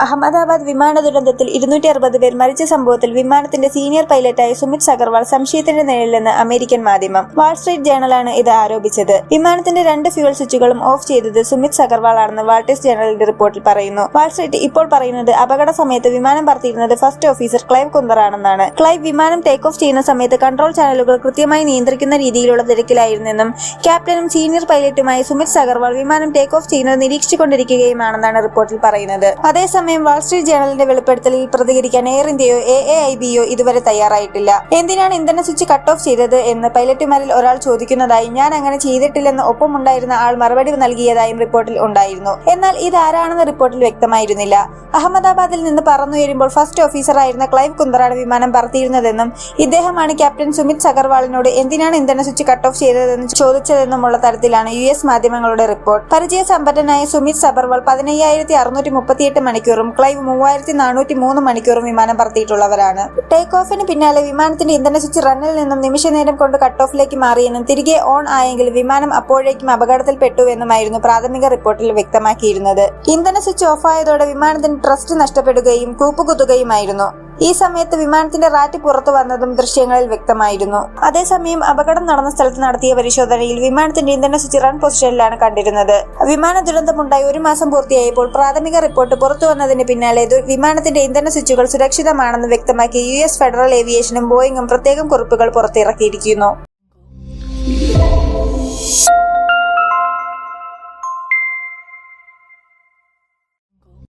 അഹമ്മദാബാദ് വിമാന ദുരന്തത്തിൽ 260 പേർ മരിച്ച സംഭവത്തിൽ വിമാനത്തിന്റെ സീനിയർ പൈലറ്റായ സുമിത് സഗർവാൾ സംശയത്തിന്റെ നിഴലിലെന്ന് അമേരിക്കൻ മാധ്യമം വാൾ സ്ട്രീറ്റ് ജേണലാണ് ഇത് ആരോപിച്ചത്. വിമാനത്തിന്റെ 2 ഫ്യൂവൽ സ്വിച്ചുകളും ഓഫ് ചെയ്തത് സുമിത് സഗർവാൾ ആണെന്ന് വാൾട്ടേഴ്സ് ജേണലിന്റെ റിപ്പോർട്ടിൽ പറയുന്നു. വാൾ സ്ട്രീറ്റ് ഇപ്പോൾ പറയുന്നത് അപകട സമയത്ത് വിമാനം പറത്തിയിരുന്നത് ഫസ്റ്റ് ഓഫീസർ ക്ലൈവ് കുന്ദർ ആണെന്നാണ്. ക്ലൈവ് വിമാനം ടേക്ക് ഓഫ് ചെയ്യുന്ന സമയത്ത് കൺട്രോൾ ചാനലുകൾ കൃത്യമായി നിയന്ത്രിക്കുന്ന രീതിയിലുള്ള തിരക്കിലായിരുന്നെന്നും ക്യാപ്റ്റനും സീനിയർ പൈലറ്റുമായ സുമിത് സഗർവാൾ വിമാനം ടേക്ക് ഓഫ് ചെയ്യുന്നത് നിരീക്ഷിച്ചുകൊണ്ടിരിക്കുകയുമാണെന്നാണ് റിപ്പോർട്ടിൽ പറയുന്നത്. അതേസമയം വാൾ സ്ട്രീറ്റ് ജേണലിന്റെ വെളിപ്പെടുത്തലിൽ പ്രതികരിക്കാൻ എയർ ഇന്ത്യയോ AAIBയോ ഇതുവരെ തയ്യാറായിട്ടില്ല. എന്തിനാണ് ഇന്ധന സ്വിച്ച് കട്ട് ഓഫ് ചെയ്തത് എന്ന് പൈലറ്റുമാരിൽ ഒരാൾ ചോദിക്കുന്നതായും ഞാൻ അങ്ങനെ ചെയ്തിട്ടില്ലെന്ന് ഒപ്പമുണ്ടായിരുന്ന ആൾ മറുപടി നൽകിയതായും റിപ്പോർട്ടിൽ ഉണ്ടായിരുന്നു. എന്നാൽ ഇതാരാണെന്ന് റിപ്പോർട്ടിൽ വ്യക്തമായിരുന്നില്ല. അഹമ്മദാബാദിൽ നിന്ന് പറന്നുയരുമ്പോൾ ഫസ്റ്റ് ഓഫീസറായിരുന്ന ക്ലൈവ് കുന്ദറാണ് വിമാനം പറത്തിയിരുന്നതെന്നും ഇദ്ദേഹമാണ് ക്യാപ്റ്റൻ സുമിത് സഗർവാളിനോട് എന്തിനാണ് ഇന്ധന സ്വിച്ച് കട്ട് ഓഫ് ചെയ്തതെന്ന് ചോദിച്ചതെന്നുമുള്ള തരത്തിലാണ് US മാധ്യമങ്ങളുടെ റിപ്പോർട്ട്. പരിചയസമ്പന്നനായ സുമിത് സഗർവാൾ 15,638 മണിക്കൂറും ക്ലൈവ് 3,403 മണിക്കൂറും വിമാനം പറത്തിയിട്ടുള്ളവരാണ്. ടേക്ക് ഓഫിന് പിന്നാലെ വിമാനത്തിന്റെ ഇന്ധന സ്വിച്ച് റണ്ണിൽ നിന്നും നിമിഷനേരം കൊണ്ട് കട്ട് ഓഫിലേക്ക് മാറിയെന്നും തിരികെ ഓൺ ആയെങ്കിൽ വിമാനം അപ്പോഴേക്കും അപകടത്തിൽപ്പെട്ടുവെന്നുമായിരുന്നു പ്രാഥമിക റിപ്പോർട്ടിൽ വ്യക്തമാക്കിയിരുന്നത്. ഇന്ധന സ്വിച്ച് ഓഫായതോടെ വിമാനത്തിന് ട്രസ്റ്റ് നഷ്ടപ്പെടുകയും കൂപ്പുകുത്തുകയുമായിരുന്നു. ഈ സമയത്ത് വിമാനത്തിന്റെ റാറ്റ് പുറത്തു വന്നതും ദൃശ്യങ്ങളിൽ വ്യക്തമായിരുന്നു. അതേസമയം അപകടം നടന്ന സ്ഥലത്ത് നടത്തിയ പരിശോധനയിൽ വിമാനത്തിന്റെ ഇന്ധന സ്വിച്ച് റൺ പൊസിഷനിലാണ് കണ്ടിരുന്നത്. വിമാന ദുരന്തമുണ്ടായി 1 മാസം പൂർത്തിയായപ്പോൾ പ്രാഥമിക റിപ്പോർട്ട് പുറത്തു വന്നതിന് പിന്നാലെ വിമാനത്തിന്റെ ഇന്ധന സ്വിച്ചുകൾ സുരക്ഷിതമാണെന്ന് വ്യക്തമാക്കി US ഫെഡറൽ ഏവിയേഷനും ബോയിങ്ങും പ്രത്യേകം കുറിപ്പുകൾ പുറത്തിറക്കിയിരിക്കുന്നു.